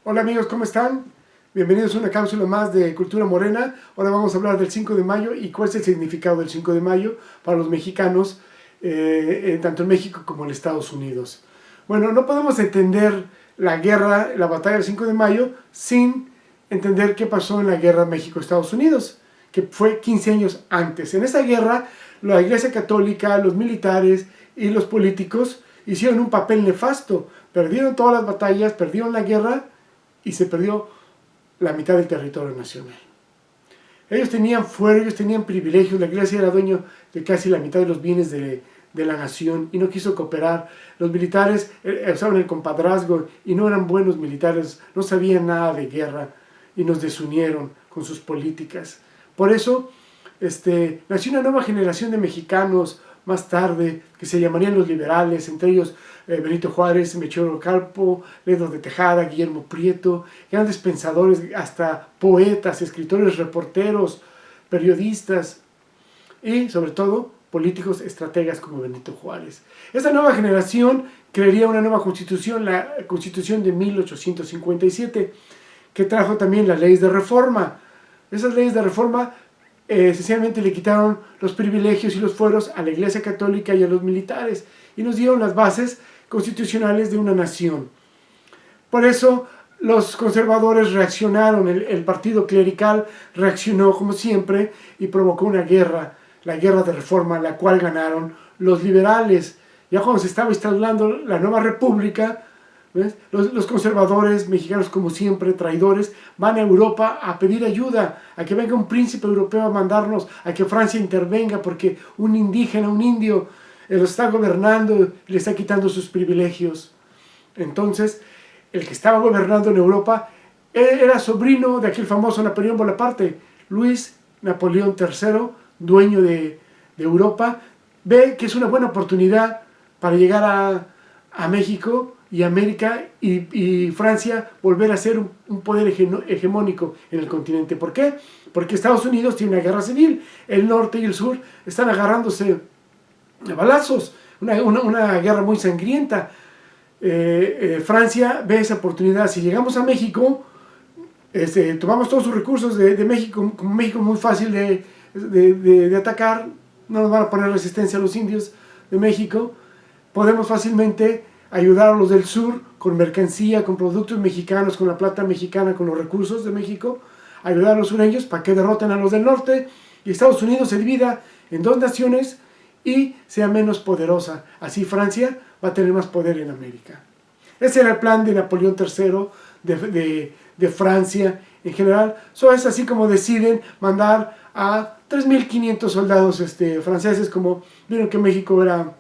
Hola amigos, ¿cómo están? Bienvenidos a una cápsula más de Cultura Morena. Ahora vamos a hablar del 5 de mayo y cuál es el significado del 5 de mayo para los mexicanos, tanto en México como en Estados Unidos. Bueno, no podemos entender la guerra, la batalla del 5 de mayo sin entender qué pasó en la guerra México-Estados Unidos, que fue 15 años antes. En esa guerra, la Iglesia Católica, los militares y los políticos hicieron un papel nefasto. Perdieron todas las batallas, perdieron la guerra y se perdió la mitad del territorio nacional. Ellos tenían fuero, ellos tenían privilegios, la iglesia era dueño de casi la mitad de los bienes de la nación y no quiso cooperar. Los militares usaban el compadrazgo y no eran buenos militares, no sabían nada de guerra y nos desunieron con sus políticas. Por eso nació una nueva generación de mexicanos más tarde, que se llamarían los liberales, entre ellos Benito Juárez, Melchor Ocampo, Lerdo de Tejada, Guillermo Prieto, grandes pensadores, hasta poetas, escritores, reporteros, periodistas y sobre todo políticos estrategas como Benito Juárez. Esta nueva generación crearía una nueva constitución, la Constitución de 1857, que trajo también las leyes de reforma. Esas leyes de reforma esencialmente le quitaron los privilegios y los fueros a la Iglesia Católica y a los militares y nos dieron las bases constitucionales de una nación. Por eso los conservadores reaccionaron, el partido clerical reaccionó como siempre y provocó una guerra, la guerra de reforma, la cual ganaron los liberales. Ya cuando se estaba instalando la nueva república, los conservadores mexicanos, como siempre, traidores, van a Europa a pedir ayuda, a que venga un príncipe europeo a mandarnos, a que Francia intervenga, porque un indígena, un indio, los está gobernando, le está quitando sus privilegios. Entonces, el que estaba gobernando en Europa era sobrino de aquel famoso Napoleón Bonaparte. Luis Napoleón III, dueño de Europa, ve que es una buena oportunidad para llegar a México y América y Francia volver a ser un poder hegemónico en el continente. ¿Por qué? Porque Estados Unidos tiene una guerra civil, el norte y el sur están agarrándose a balazos, una guerra muy sangrienta. Francia ve esa oportunidad. Si llegamos a México, tomamos todos sus recursos de México, como México es muy fácil de atacar, no nos van a poner resistencia a los indios de México, podemos fácilmente ayudar a los del sur con mercancía, con productos mexicanos, con la plata mexicana, con los recursos de México, ayudar a los sureños para que derroten a los del norte y Estados Unidos se divida en dos naciones y sea menos poderosa. Así Francia va a tener más poder en América. Ese era el plan de Napoleón III, de Francia en general. Es así como deciden mandar a 3.500 soldados franceses, como vieron que México era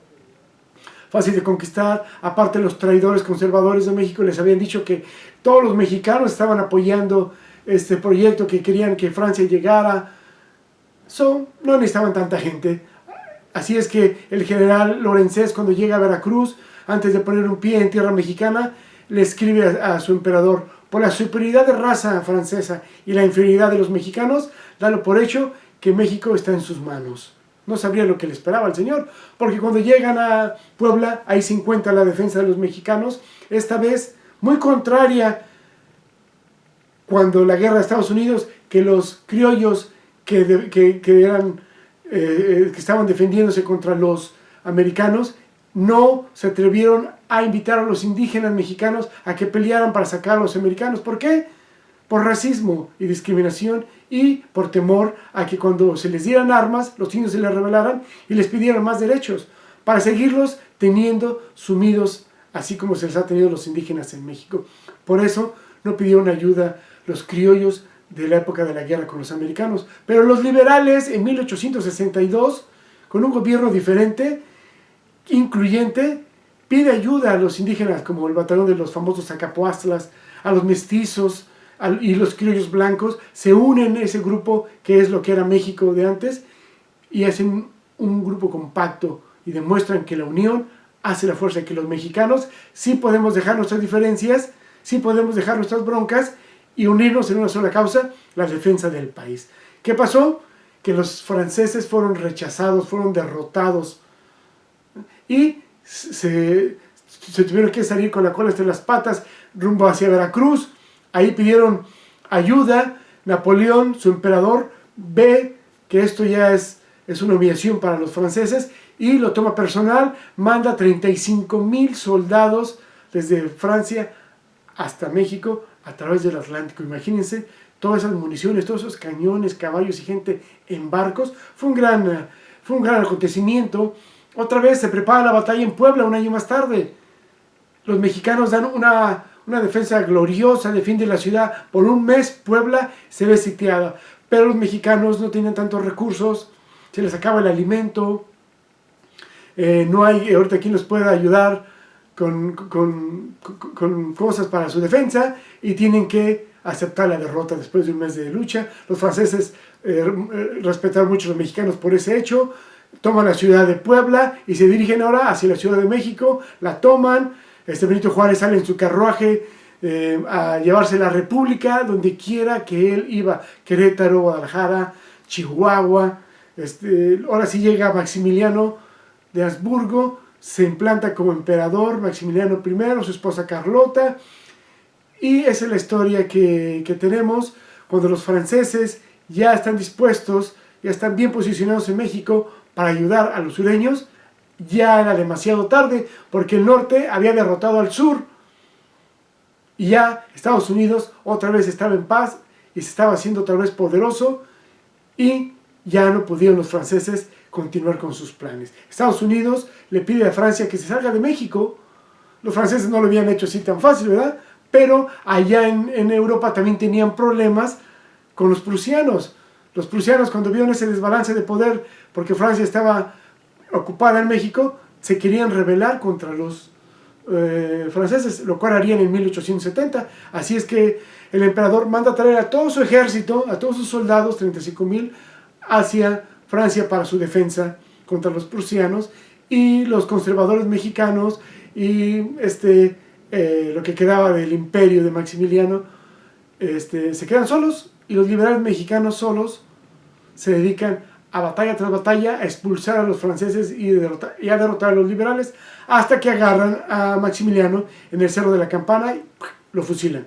fácil de conquistar. Aparte, los traidores conservadores de México les habían dicho que todos los mexicanos estaban apoyando este proyecto, que querían que Francia llegara. No necesitaban tanta gente. Así es que el general Lorenzés, cuando llega a Veracruz, antes de poner un pie en tierra mexicana, le escribe a su emperador: por la superioridad de raza francesa y la inferioridad de los mexicanos, dalo por hecho que México está en sus manos. No sabría lo que le esperaba al señor, porque cuando llegan a Puebla, ahí se encuentra la defensa de los mexicanos, esta vez muy contraria cuando la guerra de Estados Unidos, que los criollos que estaban defendiéndose contra los americanos, no se atrevieron a invitar a los indígenas mexicanos a que pelearan para sacar a los americanos. ¿Por qué? Por racismo y discriminación y por temor a que cuando se les dieran armas, los indios se les rebelaran y les pidieran más derechos, para seguirlos teniendo sumidos, así como se les ha tenido los indígenas en México. Por eso no pidieron ayuda los criollos de la época de la guerra con los americanos. Pero los liberales en 1862, con un gobierno diferente, incluyente, pide ayuda a los indígenas, como el batallón de los famosos Acapoastlas, a los mestizos y los criollos blancos, se unen a ese grupo que es lo que era México de antes y hacen un grupo compacto y demuestran que la unión hace la fuerza, que los mexicanos sí podemos dejar nuestras diferencias, sí podemos dejar nuestras broncas y unirnos en una sola causa, la defensa del país. ¿Qué pasó? Que los franceses fueron rechazados, fueron derrotados y se tuvieron que salir con la cola entre las patas rumbo hacia Veracruz, ahí pidieron ayuda. Napoleón, su emperador, ve que esto ya es una humillación para los franceses y lo toma personal, manda 35,000 soldados desde Francia hasta México a través del Atlántico. Imagínense todas esas municiones, todos esos cañones, caballos y gente en barcos. Fue un gran acontecimiento. Otra vez se prepara la batalla en Puebla un año más tarde. Los mexicanos dan una defensa gloriosa, defienden la ciudad. Por un mes Puebla se ve sitiada, pero los mexicanos no tienen tantos recursos, se les acaba el alimento, no hay ahorita quien los pueda ayudar con cosas para su defensa y tienen que aceptar la derrota después de un mes de lucha. Los franceses respetaron mucho a los mexicanos por ese hecho, toman la ciudad de Puebla y se dirigen ahora hacia la Ciudad de México, la toman. Benito Juárez sale en su carruaje a llevarse la República donde quiera que él iba, Querétaro, Guadalajara, Chihuahua. Ahora sí llega Maximiliano de Habsburgo, se implanta como emperador, Maximiliano I, su esposa Carlota, y esa es la historia que tenemos cuando los franceses ya están dispuestos, ya están bien posicionados en México para ayudar a los sureños. Ya era demasiado tarde porque el norte había derrotado al sur y ya Estados Unidos otra vez estaba en paz y se estaba haciendo otra vez poderoso y ya no pudieron los franceses continuar con sus planes. Estados Unidos le pide a Francia que se salga de México. Los franceses no lo habían hecho así tan fácil, ¿verdad? Pero allá en Europa también tenían problemas con los prusianos. Los prusianos, cuando vieron ese desbalance de poder porque Francia estaba ocupada en México, se querían rebelar contra los franceses, lo cual harían en 1870. Así es que el emperador manda a traer a todo su ejército, a todos sus soldados, 35,000, hacia Francia para su defensa contra los prusianos, y los conservadores mexicanos y lo que quedaba del imperio de Maximiliano se quedan solos, y los liberales mexicanos solos se dedican a batalla tras batalla a expulsar a los franceses y a derrotar a los liberales, hasta que agarran a Maximiliano en el Cerro de la Campana y lo fusilan.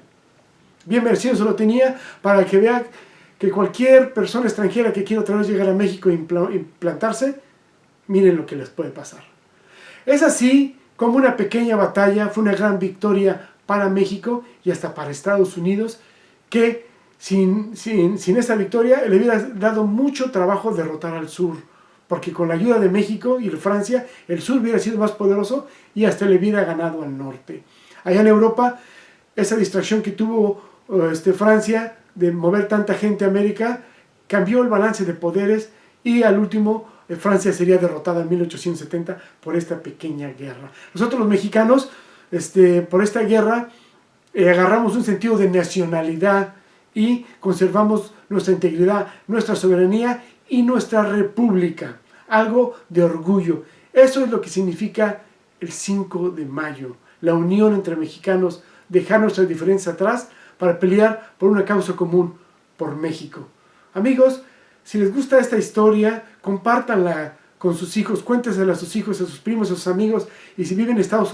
Bien merecido se lo tenía, para que vea que cualquier persona extranjera que quiera otra vez llegar a México e implantarse, miren lo que les puede pasar. Es así como una pequeña batalla fue una gran victoria para México y hasta para Estados Unidos, que sin esa victoria le hubiera dado mucho trabajo derrotar al sur, porque con la ayuda de México y de Francia, el sur hubiera sido más poderoso y hasta le hubiera ganado al norte. Allá en Europa, esa distracción que tuvo Francia de mover tanta gente a América, cambió el balance de poderes, y al último Francia sería derrotada en 1870 por esta pequeña guerra. Nosotros los mexicanos, por esta guerra, agarramos un sentido de nacionalidad y conservamos nuestra integridad, nuestra soberanía y nuestra república. Algo de orgullo. Eso es lo que significa el 5 de mayo. La unión entre mexicanos, dejar nuestras diferencias atrás para pelear por una causa común, por México. Amigos, si les gusta esta historia, compártanla con sus hijos, cuéntensela a sus hijos, a sus primos, a sus amigos, y si viven en Estados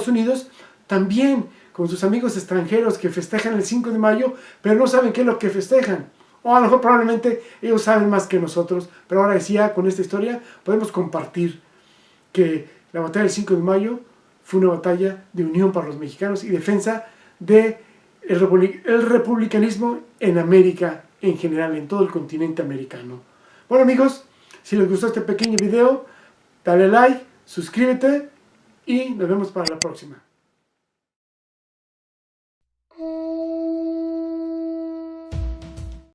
Unidos, también con sus amigos extranjeros que festejan el 5 de mayo, pero no saben qué es lo que festejan. O a lo mejor probablemente ellos saben más que nosotros, pero ahora decía, con esta historia podemos compartir que la batalla del 5 de mayo fue una batalla de unión para los mexicanos y defensa del republicanismo en América en general, en todo el continente americano. Bueno amigos, si les gustó este pequeño video, dale like, suscríbete y nos vemos para la próxima.